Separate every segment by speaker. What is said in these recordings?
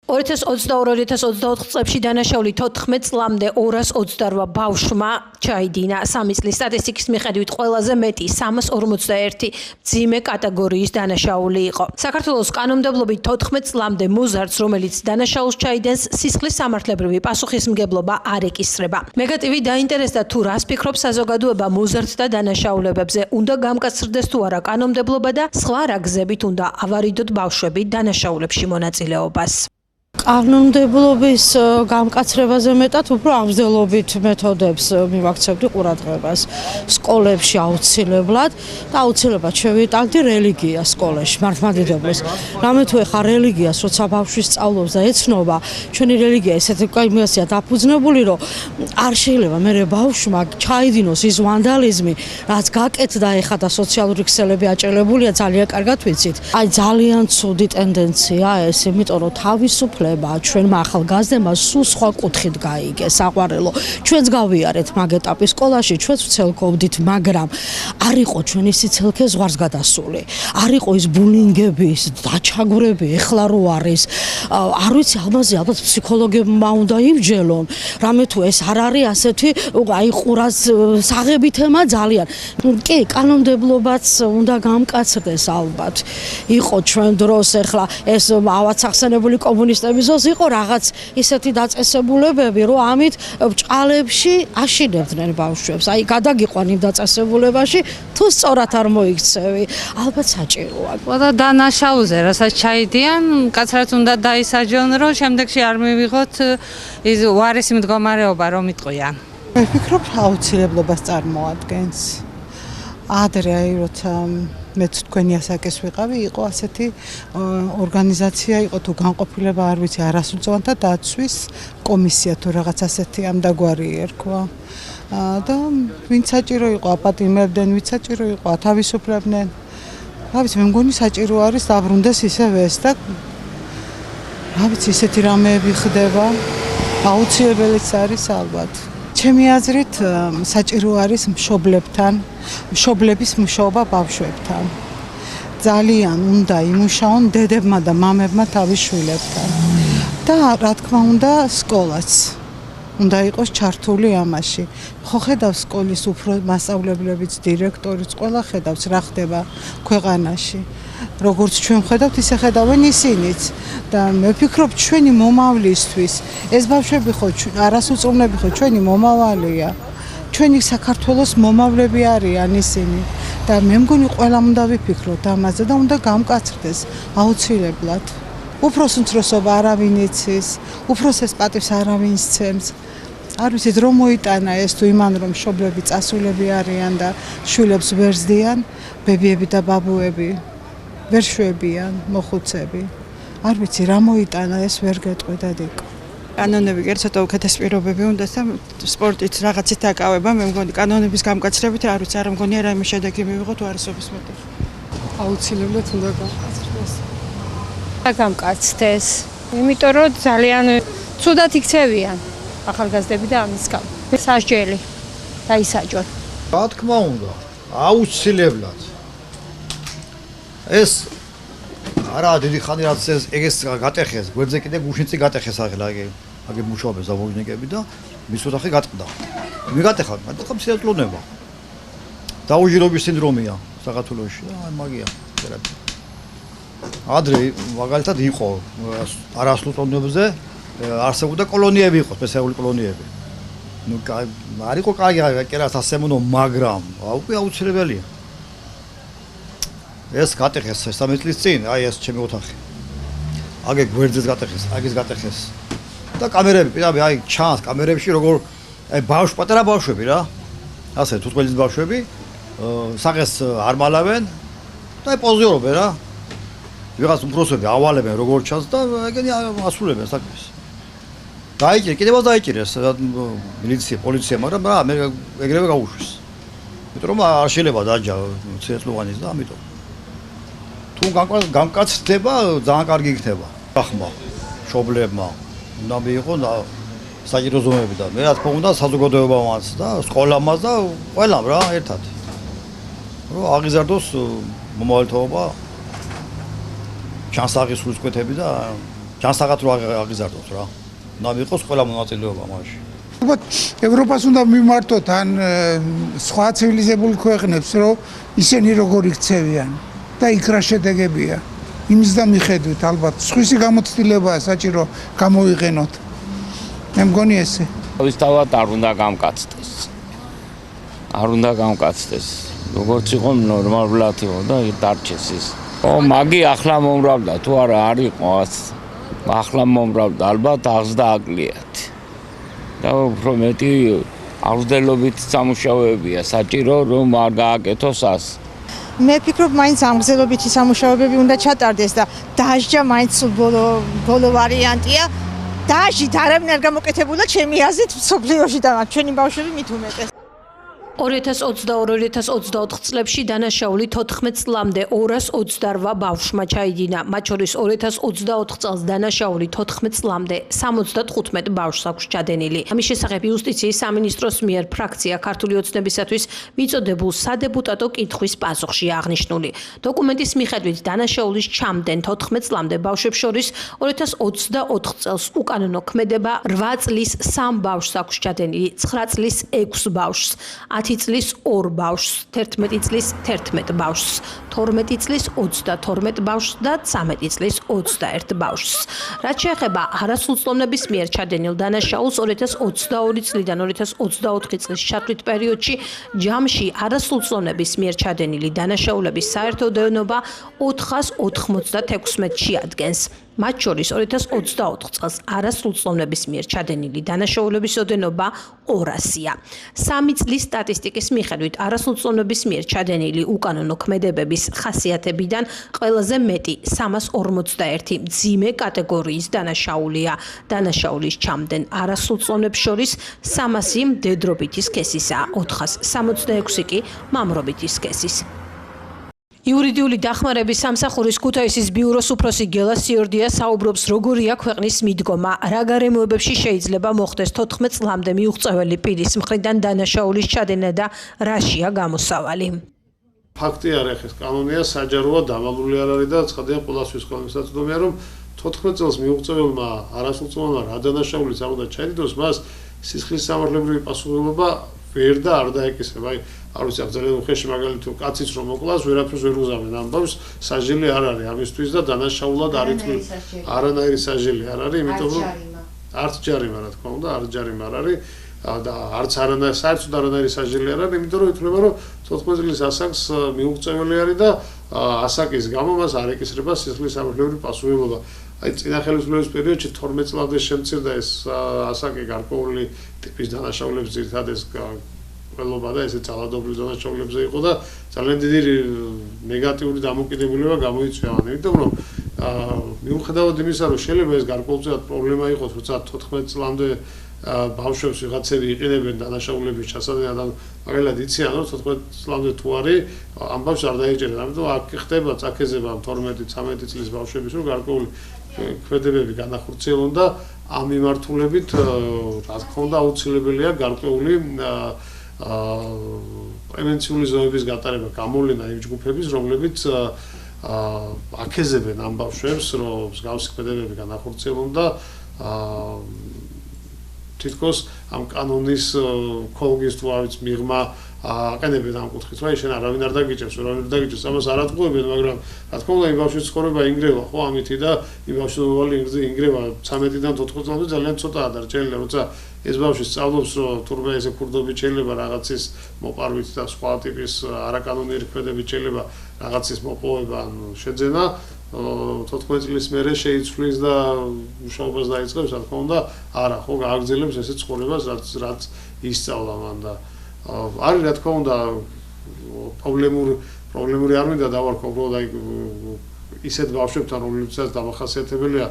Speaker 1: 2022-2024 წლებში დანაშაული 14 წლამდე 228 ბავშვმა ჩაიდინა. 3 წლის სტატისტიკის მიხედვით ყველაზე მეტი 341 მძიმე კატეგორიის დანაშაული იყო. საქართველოს კანონმდებლობით 14 წლამდე მოზარდს, რომელიც დანაშაულს ჩაიდენს, სისხლის სამართლებრივი პასუხისმგებლობა არ ეკისრება. მეგატივი დაინტერესდა თუ რას ფიქრობს საზოგადოება მოზარდთა დანაშაულებებზე, უნდა გამკაცრდეს თუ არა კანონმდებლობა და სხვა რა გზებით უნდა ავარიდოთ ბავშვები დანაშაულებში მონაწილეობას.
Speaker 2: კანონმდებლობის გამკაცრებაზე მეტად უფრო აღზრდელობით მეთოდებს მივაქცევდი ყურადღებას სკოლებში აუცილებლად და აუცილებლად შევიტანდი რელიგიას სკოლაში მართლმადიდებლობას. რამე თუ ეხა რელიგიას როცა ბავშვი სწავლობს და ეცნობა, ჩვენი რელიგია ესეთი კაიმიასია დაფუძნებული, რომ არ შეიძლება მე ბავშვმა ჩაიდინოს ის ვანდალიზმი, რაც გაკეთდა ეხა და სოციალური ქსელები აჭრელებულია, ძალიან კარგად ვიცით. აი ძალიან ცუდი ტენდენცია ეს, იმიტომ რომ თავისუფლება ჩვენმა ახალგაზრდებმა სულ სხვა კუთხით გაიგეს საყვარელო. ჩვენც გავიარეთ მაგ ეტაპის სკოლაში, ჩვენც ვცელკოვდით, მაგრამ არ იყო ჩვენი სიცილქე ზღვარს გადასული. არ იყო ის ბულინგები, დაჩაგვრები, ეხლა რო არის. არ ვიცი, ალბათ ფსიქოლოგებმა უნდა იმჯელონ. რამე თუ ეს არ არის ასეთი, აი ყურას საღები თემა ძალიან. კი, კანონმდებლობაც უნდა გამკაცრდეს ალბათ. იყო ჩვენ დროს ეხლა ეს ავაცახსენებული კომუნისტები იყო რაღაც ისეთი დაწესებულებები, რომ ამით ბჭყალებში აშინებდნენ ბავშვებს. აი გადაგიყვან იმ დაწესებულებაში, თუ სწორად არ მოიქცევი, ალბათ საჭიროა.
Speaker 3: და დანაშაულზე, რასაც ჩაიდიან, კაცრად უნდა დაისაჯონ, რომ შემდეგში არ მივიღოთ ის უარესი მდგომარეობა, რომ იტყვიან.
Speaker 4: მე ვფიქრობ, აუცილებლობას წარმოადგენს. ადრე როცა მეც თქვენი ასაკის ვიყავი, იყო ასეთი ორგანიზაცია, იყო თუ განყოფილება, არ ვიცი, არასრულწლოვანთა დაცვის კომისია თუ რაღაც ასეთი ამდაგვარი ერქვა. და ვინც საჭირო იყო აპატიმებდნენ, ვინც საჭირო იყო ათავისუფლებდნენ. რა ვიცი, მე მგონი საჭირო არის დაბრუნდეს ისევ ეს და რა ვიცი, ისეთი რამეები ხდება, აუცილებელიც არის ალბათ. ჩემი აზრით საჭირო არის მშობლებთან, მშობლების მუშაობა ბავშვებთან. ძალიან უნდა იმუშაონ დედებმა და მამებმა თავის შვილებთან. და რა თქმა უნდა, სკოლაც უნდა იყოს ჩართული ამაში. ხო ხედავს სკოლის უფრო მასწავლებლებიც, დირექტორიც, ყველა ხედავს რა ხდება ქვეყანაში. როგორც ჩვენ ხედავთ, ისე ხედავენ ისინიც. და მე ვფიქრობ, ჩვენი მომავლისთვის ეს ბავშვები ხო არასრულწლოვნები ხო ჩვენი მომავალია. ჩვენი საქართველოს მომავლები არიან ისინი. და მე მგონი ყველამ უნდა ვიფიქროთ ამაზე და უნდა გამკაცრდეს აუცილებლად. უფროს უმცროსობა არავინ იცის, უფროსეს პატივს არავინ სცემს. არ ვიცით რომ მოიტანა ეს თუ იმან რომ მშობლები წასულები არიან და შვილებს ვერ ზდიან, ბებიები და ბაბუები ვერ შვებიან, მოხუცები. არ ვიცი რა მოიტანა ეს ვერ გეტყვი დადიკო.
Speaker 5: კანონები კი ცოტა უკეთეს პირობები უნდა და სპორტით რაღაცით დაკავება, მე მგონი კანონების გამკაცრებით არ ვიცი, არ მგონია რაიმე შედეგი მივიღოთ უარესობის მეტეხ.
Speaker 6: აუცილებლად უნდა გამკაცრდეს.
Speaker 7: გამკაცრდეს, იმიტომ რომ ძალიან ცუდად იქცევიან ახალგაზრდები და ამის გამო. სასჯელი დაისაჯონ.
Speaker 8: რა თქმა უნდა, აუცილებლად. ეს არა დიდი ხანი რაც ეგეს გატეხეს, გვერდზე კიდე გუშინცი გატეხეს ახლა აგე მუშაობენ ზავოჟნიკები და მის ოთახი გატყდა. მიგატეხა მსიარულობა. დაუჟირობის სინდრომია საქართველოში და აი მაგია. ადრე მაგალითად იყო არასრულწლოვნებზე არსებობდა კოლონიები იყო, სპეციალური კოლონიები. ნუ არ იყო კარგი კერას ასემონო, მაგრამ უკვე აუცილებელია. ეს გატეხეს 13 წლის წინ, აი ეს ჩემი ოთახი. აგე გვერდზეც გატეხეს, აგეს გატეხეს. და კამერები, პირდაპირ აი ჩანს კამერებში როგორ აი პატარა ბავშვები რა. ასე თუთყელის ბავშვები საყეს არ მალავენ და აი პოზიორობენ რა. ვიღაც უფროსები ავალებენ როგორ ჩანს და ეგენი ასრულებენ საქმეს. დაიჭირე, კიდევაც დაიჭირეს პოლიცია, მაგრამ რა მე ეგრევე გაუშვეს. იმიტომ რომ არ შეიძლება დაჯა ცეცხლოვანის და ამიტომ თუ გამკაცრდება, ძალიან კარგი იქნება. ახმა, მშობლებმა უნდა მიიღონ საჭირო ზომები და მე რა თქმა უნდა საზოგადოებამაც და სკოლამაც და ყველამ რა ერთად. რომ აღიზარდოს მომავალთაობა, ჩანსაღი სულისკვეთები და ჯანსაღად რო აღიზარდოთ რა. და მიყოს ყველა მონაწილეობა მასში.
Speaker 9: ალბათ ევროპას უნდა მიმართოთ ან სხვა ცივილიზებული ქვეყნებს, რომ ისინი როგორ იქცევიან და იქ რა შედეგებია. იმის და მიხედვით ალბათ სხვისი გამოცდილებაა საჭირო გამოვიყენოთ. მე მგონი ესე.
Speaker 10: ვისთავად არ უნდა გამკაცდეს. არ უნდა გამკაცდეს. როგორც იყო ნორმალურად იყო და დარჩეს ის. მაგი ახლა მომრავლდა თუ არა არ იყო ახლა მომრავლდა ალბათ აღზრდა აკლიათ. და უფრო მეტი აღზრდელობით სამუშაოებია საჭირო რომ არ გააკეთოს ას.
Speaker 7: მე ვფიქრობ მაინც ამგზელობითი სამუშაოებები უნდა ჩატარდეს და დაჟჯა მაინც ბოლო ვარიანტია. დაჟით არავინ არ გამოკეთებულა ჩემი აზრით მსოფლიოში და ჩვენი ბავშვები მით უმეტეს.
Speaker 1: 2022-2024 წლებში დანაშაული 14 წლამდე 228 ბავშვმა ჩაიდინა. მათ შორის 2024 წელს დანაშაული 14 წლამდე 75 ბავშვს აქვს ჩადენილი. ამის შესახებ იუსტიციის სამინისტროს მიერ ფრაქცია ქართული ოცნებისათვის მიწოდებულ სადებუტატო კითხვის პასუხში აღნიშნული. დოკუმენტის მიხედვით დანაშაულის ჩამდენ 14 წლამდე ბავშვებს შორის 2024 წელს უკანონო ქმედება 8 წლის 3 ბავშვს აქვს ჩადენილი, 9 წლის 6 ბავშვს, 10 წლის 2 ბავშვს, 11 წლის 11 ბავშვს, 12 წლის 32 ბავშვს და 13 წლის 21 ბავშვს. რაც შეეხება არასრულწლოვნების მიერ ჩადენილ დანაშაულს 2022 წლიდან 2024 წლის ჩათვლით პერიოდში ჯამში არასრულწლოვნების მიერ ჩადენილი დანაშაულების საერთო დევნობა 496-ში ადგენს. მათ შორის 2024 წელს არასრულწლოვნების მიერ ჩადენილი დანაშაულების ოდენობა 200-ია. 3 წლის სტატისტიკის მიხედვით არასრულწლოვნების მიერ ჩადენილი უკანონო ქმედებების ხასიათებიდან ყველაზე მეტი 341 მძიმე კატეგორიის დანაშაულია. დანაშაულის ჩამდენ არასრულწლოვნებს შორის 300 მდედრობითი სქესისაა, 466 კი მამრობითი სქესის. იურიდიული დახმარების სამსახურის ქუთაისის ბიუროს უფროსი გელა სიორდია საუბრობს, როგორია ქვეყნის მიდგომა, რა გარემოებებში შეიძლება მოხდეს 14 წლამდე მიუღწეველი პირის მხრიდან დანაშაულის ჩადენა და რაშია გამოსავალი.
Speaker 11: ფაქტი არ ეხეს კანონია საჯაროა დამალული არ არის და ცხადია ყველასთვის კონსტატაცია რომ 14 წელს მიუღწეველმა არასრულწლოვანმა რა დანაშაულის არ უნდა ჩაიდოს, მას სისხლის სამართლებრივი პასუხისმგებლობა ვერ და არ დაეკისრება. არ ვიცი, ძალიან უხეში მაგალითად თუ კაციც რომ მოკლას, ვერაფერს ვერ უზამენ ამ ბავშვს, საჟელი არ არის ამისთვის და დანაშაულად არ იწვევს. არანაირი საჟელი არ არის, იმიტომ რომ არც ჯარიმა რა თქმა უნდა, არც ჯარიმა არ არის და არც საერთოდ არანაირი საჟელი არ არის, იმიტომ რომ ითვლება რომ 14 წლის ასაკს მიუღწეველი არის და ასაკის გამო მას არ ეკისრება სისხლის სამართლებრივი პასუხისმგებლობა. აი წინა ხელისუფლების პერიოდში 12 წლამდე შემცირდა ეს ასაკი გარკვეული ტიპის დანაშაულების ძირითადად ეს ყველობა და ესე ძალადობრივ დანაშაულებზე იყო და ძალიან დიდი ნეგატიური დამოკიდებულება გამოიწვია. იმიტომ რომ მიუხედავად იმისა, რომ შეიძლება ეს გარკვეულწილად პრობლემა იყოს, როცა 14 წლამდე ბავშვებს ვიღაცები იყენებენ დანაშაულების ჩასადენად, ან მაგალითად იციან, რომ 14 წლამდე თუ არის, ამ ბავშვს არ დაიჭერენ. ამიტომ აქ ხდება წაქეზება 12-13 წლის ბავშვების, რომ გარკვეული ქმედებები განახორციელონ და ამ მიმართულებით რა თქმა უნდა აუცილებელია გარკვეული პრევენციული ზომების გატარება, გამოვლენა იმ ჯგუფების, რომლებიც აკეზებენ ამ ბავშვებს, რომ მსგავსი ქმედებები განახორციელონ და თითქოს ამ კანონის ქოლგის თუ არ ვიცი მიღმა აყენებენ ამ კუთხით, რომ შენ არავინ არ დაგიჭერს, არავინ არ დაგიჭერს, ამას არ ატყუებენ, მაგრამ რა თქმა უნდა, იმ ბავშვის ცხოვრება ინგრევა, ხო, ამითი და იმ ბავშვის მომავალი ინგრევა 13-დან 14 წლამდე ძალიან ცოტაა დარჩენილი, როცა ეს ბავშვი სწავლობს, რომ თურმე ესე ქურდობით შეიძლება რაღაცის მოპარვით და სხვა ტიპის არაკანონიერი ქმედებით შეიძლება რაღაცის მოპოვება ან შეძენა 14 წლის მერე შეიცვლის და მუშაობას დაიწყებს, რა თქმა უნდა, არა, ხო, გააგრძელებს ესე ცხოვრებას, რაც ისწავლა მან და არის რა თქმა უნდა პრობლემური არ მინდა დავარქვა, უბრალოდ აი ისეთ ბავშვებთან, რომლებსაც დამახასიათებელია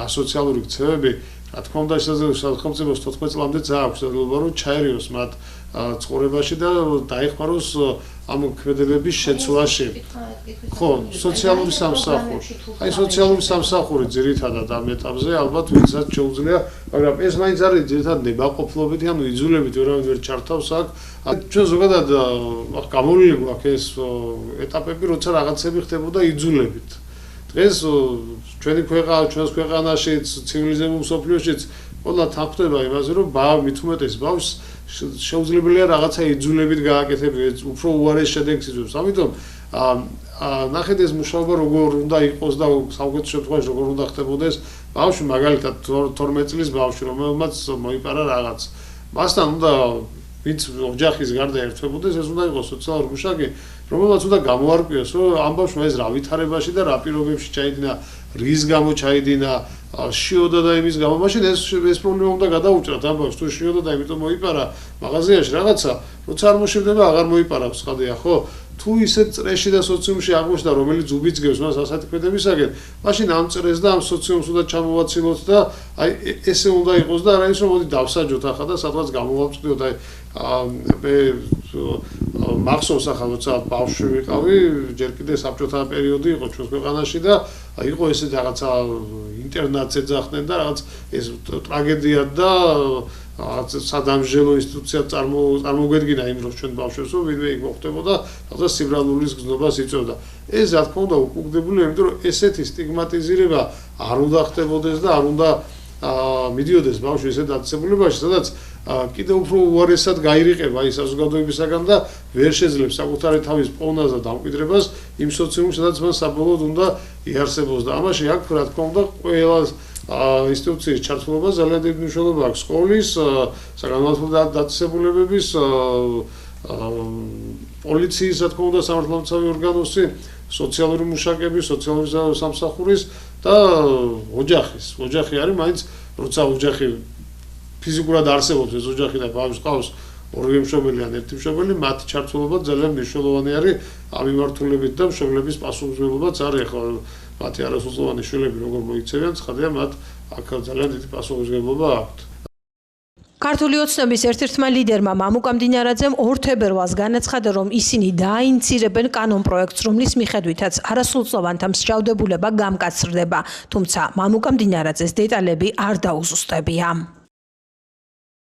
Speaker 11: ასოციალური ქცევები, რა თქმა უნდა, სახელმწიფოს 14 წლამდე აქვს დადებული, რომ ჩაერიოს მათ ცხოვრებაში და დაეხმაროს ამ ქმედებების შეცვლაში. ხო, სოციალური სამსახური. აი სოციალური სამსახური ძირითადად ამ ეტაპზე ალბათ ვისაც შეუძლია, მაგრამ ეს მაინც არის ძირითადად ნებაყოფლობითი, ანუ იძულებით ვერავინ ვერ ჩართავს აქ. ჩვენ ზოგადად გამოვლილი გვაქვს ეს ეტაპები, როცა რაღაცები ხდებოდა იძულებით. დღეს ჩვენი ქვეყანა, ჩვენს ქვეყანაშიც, ცივილიზებულ მსოფლიოშიც ყველა თანხმდება იმაზე, რომ მით უმეტეს ბავშვს შეუძლებელია რაღაცა იძულებით გააკეთებინა, უფრო უარეს შედეგს იძლევა. ამიტომ ნახეთ ეს მუშაობა როგორ უნდა იყოს და საუკეთესო შემთხვევაში როგორ უნდა ხდებოდეს ბავშვი მაგალითად 12 წლის ბავშვი რომელმაც მოიპარა რაღაც მასთან უნდა ვინც ოჯახის გარდა ერთვებოდეს ეს უნდა იყოს სოციალური მუშაკი რომელმაც უნდა გამოარკვიოს რომ ამ ბავშვმა ეს რა ვითარებაში და რა პირობებში ჩაიდინა რის გამო ჩაიდინა შიოდა და იმის გამო მაშინ ეს პრობლემა უნდა გადაუჭრათ ამ ბავშვს თუ შიოდა და იმიტომ მოიპარა მაღაზიაში რაღაცა როცა არ მოშევდება აღარ მოიპარავს ხადია ხო თუ ისეთ წრეში და სოციუმში აღმოჩნდა რომელიც უბიძგებს მას ასეთი ქმედებისაგან მაშინ ამ წრეს და ამ სოციუმს უნდა ჩამოვაცილოთ და აი ესე უნდა იყოს და არა ის რომ მოდი დავსაჯოთ ახლა და სადღაც გამოვამწყვდიოთ აი მე მახსოვს ახლა როცა ბავშვი ვიყავი ჯერ კიდე საბჭოთა პერიოდი იყო ჩვენს ქვეყანაში და იყო ესეთი რაღაცა ინტერნატს ეძახდნენ და რაღაც ეს ტრაგედია და სადამსჯელო ინსტიტუცია წარმოგვედგინა იმ დროს ჩვენ ბავშვებს რომ ვინმე იქ მოხდებოდა და სიბრალულის გზნობას იწვევდა ეს რა თქმა უნდა უკუგდებულია იმიტომ რომ ესეთი სტიგმატიზირება არ უნდა ხდებოდეს და არ უნდა მიდიოდეს ბავშვი ესეთ დაწესებულებაში სადაც კიდევ უფრო უარესად გაირიყება ის საზოგადოებისაგან და ვერ შეძლებს საკუთარი თავის პოვნას და დამკვიდრებას იმ სოციუმში სადაც მას საბოლოოდ უნდა იარსებოს და ამაში აქ რა თქმა უნდა ყველა ინსტიტუციის ჩართულობა ძალიან დიდი მნიშვნელობა აქვს სკოლის, საგანმანათლებლო დაწესებულებების, პოლიციის, რა თქმა უნდა, სამართალდამცავი ორგანოსი, სოციალური მუშაკების, სოციალური სამსახურის და ოჯახის. ოჯახი არის მაინც როცა ოჯახი ფიზიკურად არსებობს ეს ოჯახი და ბავშვს ყავს ორივე მშობელი ან ერთი მშობელი, მათი ჩართულობა ძალიან მნიშვნელოვანი არის ამ მიმართულებით და მშობლების პასუხისმგებლობაც არის ახლა მათი არასრულწლოვანი შვილები როგორ მოიქცევიან, ცხადია მათ აქ ძალიან დიდი პასუხისმგებლობა აქვთ.
Speaker 1: ქართული ოცნების ერთ-ერთმა ლიდერმა მამუკა მდინარაძემ 2 თებერვალს განაცხადა, რომ ისინი დაინიცირებენ კანონპროექტს, რომლის მიხედვითაც არასრულწლოვანთა მსჯავრდებულება გამკაცრდება, თუმცა მამუკა მდინარაძეს დეტალები არ დაუზუსტებია.